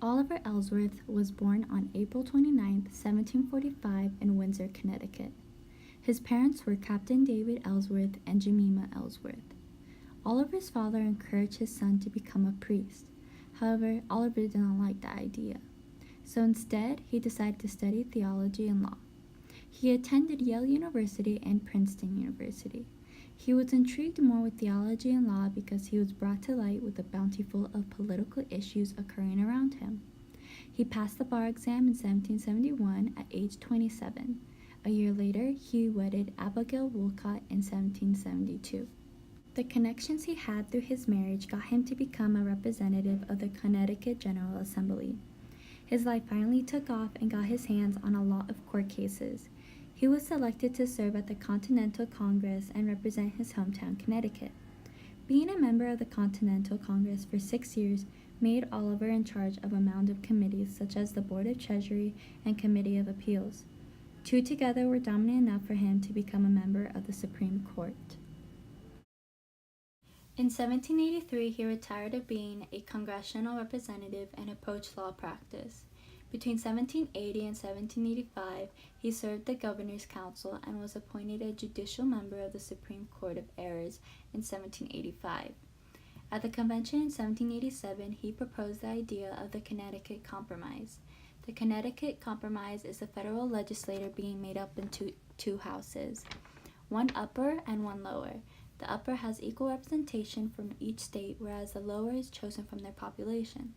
Oliver Ellsworth was born on April 29, 1745 in Windsor, Connecticut. His parents were Captain David Ellsworth and Jemima Ellsworth. Oliver's father encouraged his son to become a priest. However, Oliver did not like the idea. So instead, he decided to study theology and law. He attended Yale University and Princeton University. He was intrigued more with theology and law because he was brought to light with a bountiful of political issues occurring around him. He passed the bar exam in 1771 at age 27. A year later, he wedded Abigail Wolcott in 1772. The connections he had through his marriage got him to become a representative of the Connecticut General Assembly. His life finally took off and got his hands on a lot of court cases. He was selected to serve at the Continental Congress and represent his hometown, Connecticut. Being a member of the Continental Congress for 6 years made Oliver in charge of a mound of committees such as the Board of Treasury and Committee of Appeals. Two together were dominant enough for him to become a member of the Supreme Court. In 1783, he retired of being a congressional representative and approached law practice. Between 1780 and 1785, he served the Governor's Council and was appointed a judicial member of the Supreme Court of Errors in 1785. At the convention in 1787, he proposed the idea of the Connecticut Compromise. The Connecticut Compromise is a federal legislature being made up into two houses, one upper and one lower. The upper has equal representation from each state, whereas the lower is chosen from their population.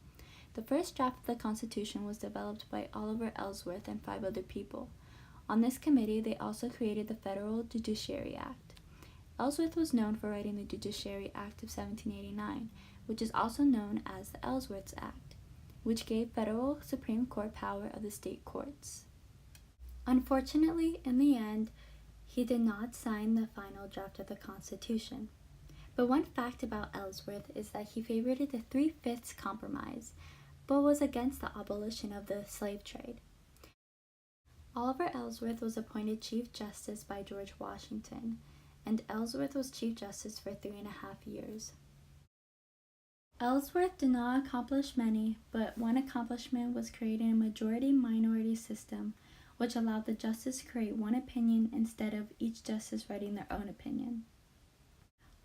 The first draft of the Constitution was developed by Oliver Ellsworth and 5 other people. On this committee, they also created the Federal Judiciary Act. Ellsworth was known for writing the Judiciary Act of 1789, which is also known as the Ellsworth Act, which gave federal Supreme Court power of the state courts. Unfortunately, in the end, he did not sign the final draft of the Constitution. But one fact about Ellsworth is that he favored the 3/5 compromise, but was against the abolition of the slave trade. Oliver Ellsworth was appointed Chief Justice by George Washington, and Ellsworth was Chief Justice for 3.5 years. Ellsworth did not accomplish many, but one accomplishment was creating a majority-minority system, which allowed the justice to create one opinion instead of each justice writing their own opinion.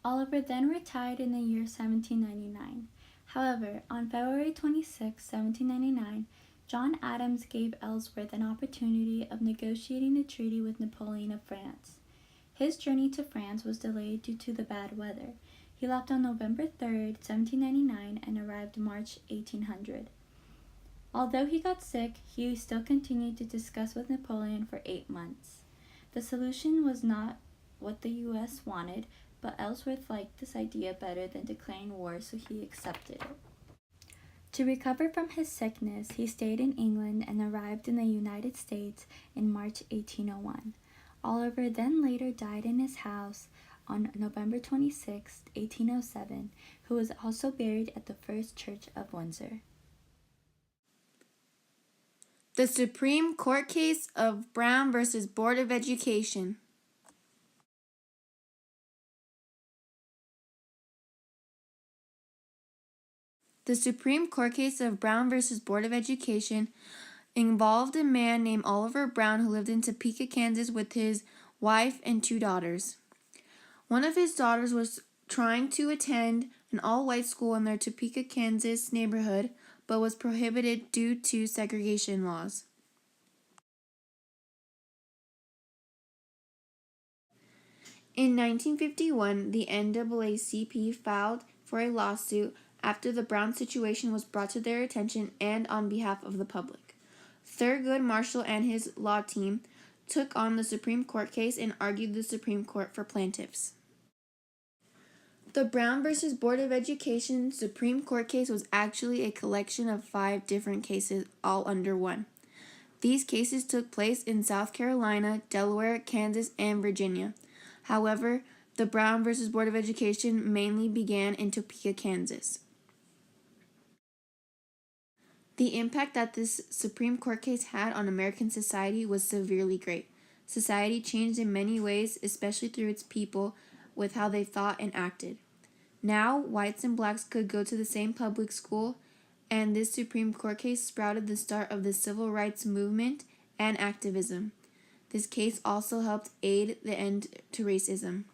Oliver then retired in the year 1799. However, on February 26, 1799, John Adams gave Ellsworth an opportunity of negotiating a treaty with Napoleon of France. His journey to France was delayed due to the bad weather. He left on November 3, 1799, and arrived March 1800. Although he got sick, he still continued to discuss with Napoleon for 8 months. The solution was not what the U.S. wanted, but Ellsworth liked this idea better than declaring war, so he accepted it. To recover from his sickness, he stayed in England and arrived in the United States in March 1801. Oliver then later died in his house on November 26, 1807, who was also buried at the First Church of Windsor. The Supreme Court case of Brown v. Board of Education. The Supreme Court case of Brown v. Board of Education involved a man named Oliver Brown who lived in Topeka, Kansas with his wife and 2 daughters. One of his daughters was trying to attend an all-white school in their Topeka, Kansas neighborhood, but was prohibited due to segregation laws. In 1951, the NAACP filed for a lawsuit after the Brown situation was brought to their attention and on behalf of the public. Thurgood Marshall and his law team took on the Supreme Court case and argued the Supreme Court for plaintiffs. The Brown v. Board of Education Supreme Court case was actually a collection of 5 different cases all under one. These cases took place in South Carolina, Delaware, Kansas, and Virginia. However, the Brown v. Board of Education mainly began in Topeka, Kansas. The impact that this Supreme Court case had on American society was severely great. Society changed in many ways, especially through its people, with how they thought and acted. Now, whites and blacks could go to the same public school, and this Supreme Court case sprouted the start of the civil rights movement and activism. This case also helped aid the end to racism.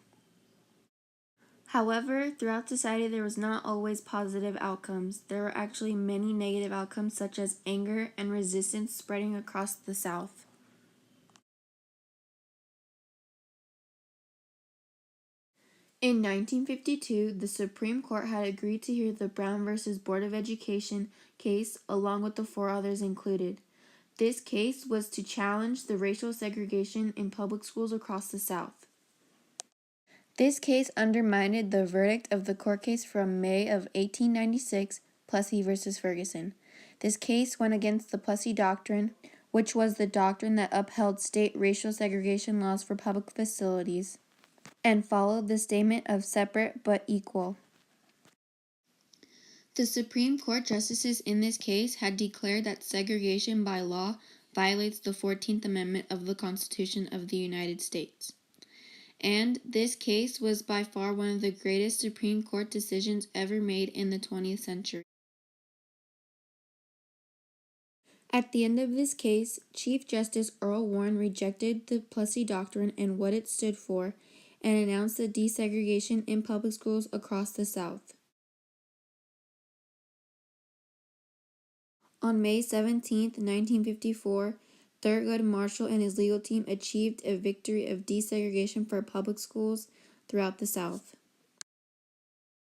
However, throughout society there was not always positive outcomes. There were actually many negative outcomes such as anger and resistance spreading across the South. In 1952, the Supreme Court had agreed to hear the Brown v. Board of Education case along with the four others included. This case was to challenge the racial segregation in public schools across the South. This case undermined the verdict of the court case from May of 1896, Plessy v. Ferguson. This case went against the Plessy Doctrine, which was the doctrine that upheld state racial segregation laws for public facilities, and followed the statement of separate but equal. The Supreme Court justices in this case had declared that segregation by law violates the 14th Amendment of the Constitution of the United States. And this case was by far one of the greatest Supreme Court decisions ever made in the 20th century. At the end of this case, Chief Justice Earl Warren rejected the Plessy Doctrine and what it stood for, and announced the desegregation in public schools across the South. On May 17, 1954, Thurgood Marshall and his legal team achieved a victory of desegregation for public schools throughout the South.